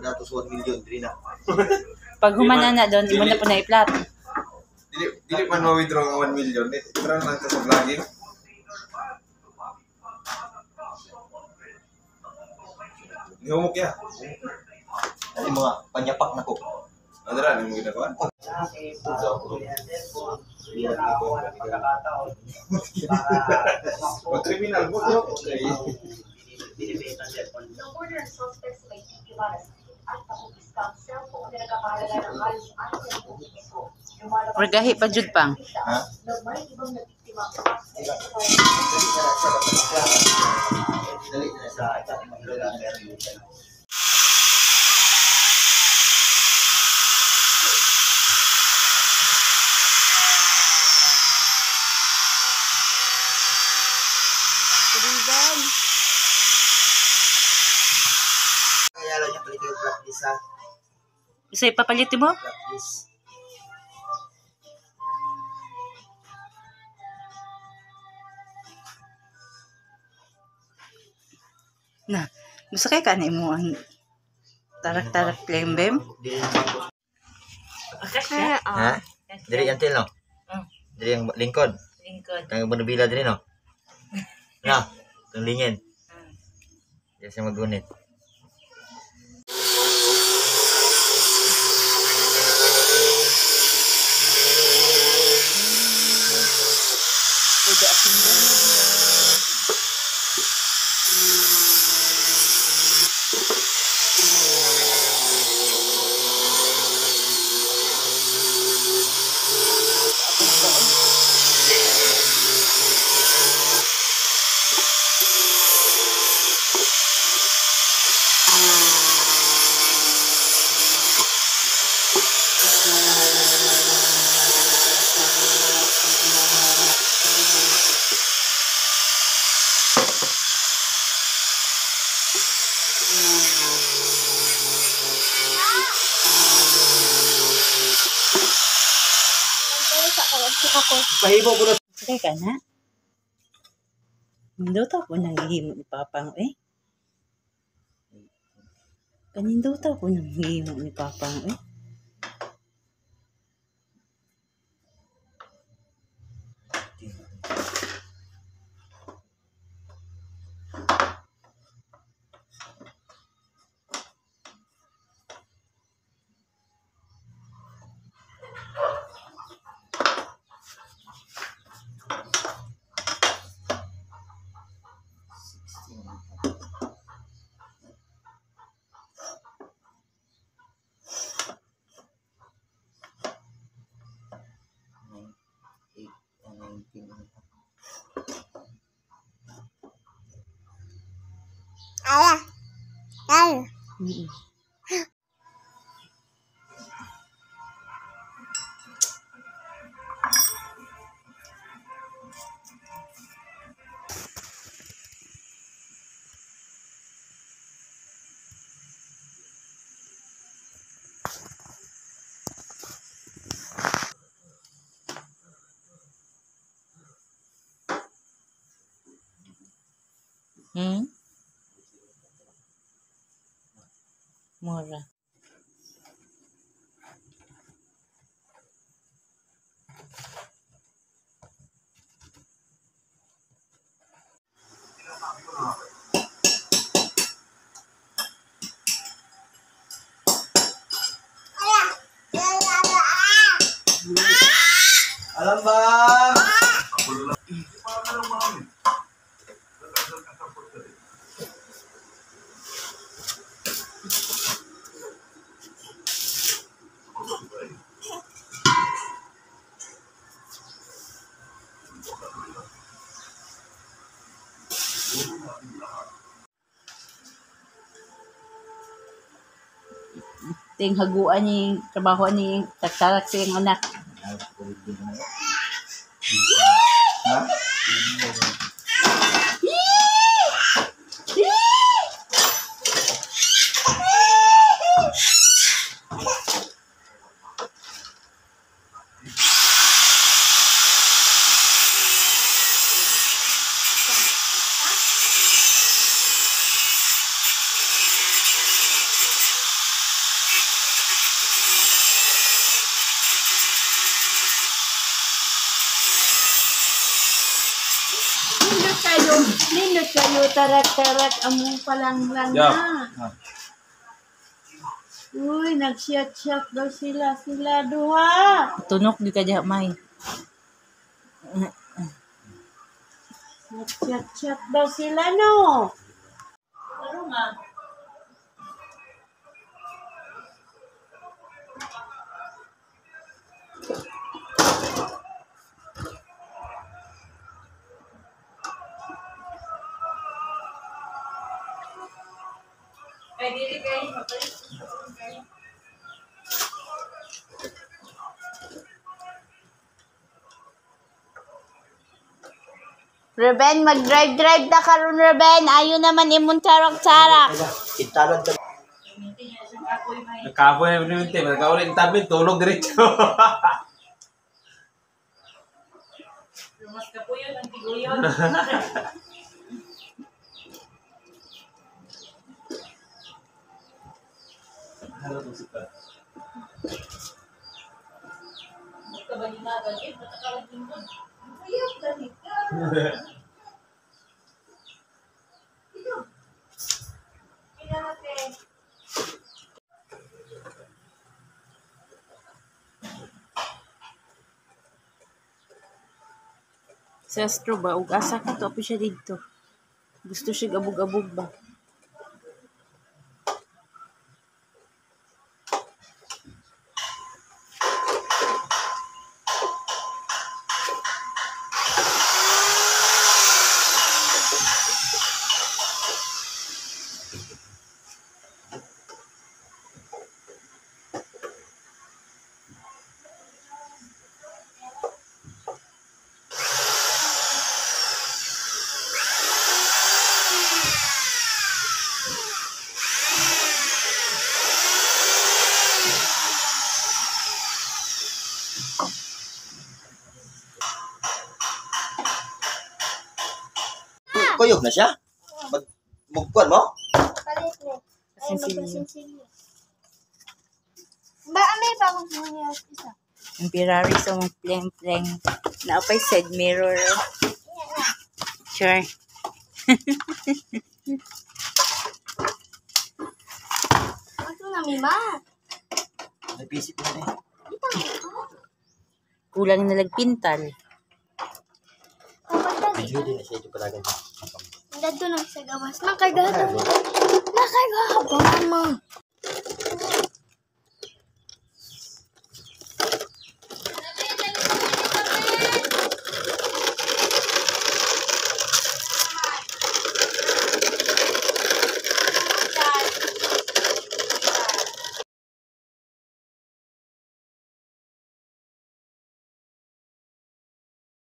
Datos 1 million, dili na. Pag humana na doon, imo na po na i-plot. Dili man ma-withdraw ang 1 million. Withdraw lang ito sa vlogging. Ihumok ya. Ano yung mga panyapak na ko? Ano rin? Ano yung ginagawa? Pag-criminal mo, okay. Pergahi pa jud pang. Ha? Dali na sa kaya lang yung palit yung flat disc ha. Isa ipapalit mo? Flat disc. Na, gusto kay kanay mo ang tarak-tarak klembem? Ha? Diri yung tail no? Diri yung lingkod. Kang manubila diri no? Na, yung lingin. Diyan siya magunit. Pahibo ko na. Sige ka na. Hinduta po nanghihimo ni Papang eh. Kaninduta po nanghihimo ni Papang eh. Mura. Alam ba? Ting haguan ni trabaho ni tarak sa iyong anak. Ha? Nindot kayo tarak-tarak among palanglang Yeah. na. Uy, nag-shot-shot daw sila duha. Tunok di ka diha may. Nag-shot-shot daw sila, no? Ano nga? Reben, mag-drive-drive na karon Reben. Ayaw naman imong tarak-tarak. Kintalon to. Nagkapoy na yung team. Nagkaulit yung tabi. Tulog diretso. Mas kapuyon ang tiguyon. Sa Astro ba? Ug asa ka to? Apo siya dito. Gusto siya abog-abog ba? Kuyog na siya? Magkuhan mo? Palit mo. Ay, Sinsilyo. magpasinsilyo. Ba, may pa akong nangyayas isa. Ang Ferrari sa mga pleng-pleng. Naapay side mirror. Sure. Ano na, Mima? Napisip mo na eh. Kulang na lagpintal. Medyo din na siya ito palagan. Dado na sa gawas. Nakagado. Nakagado, mama.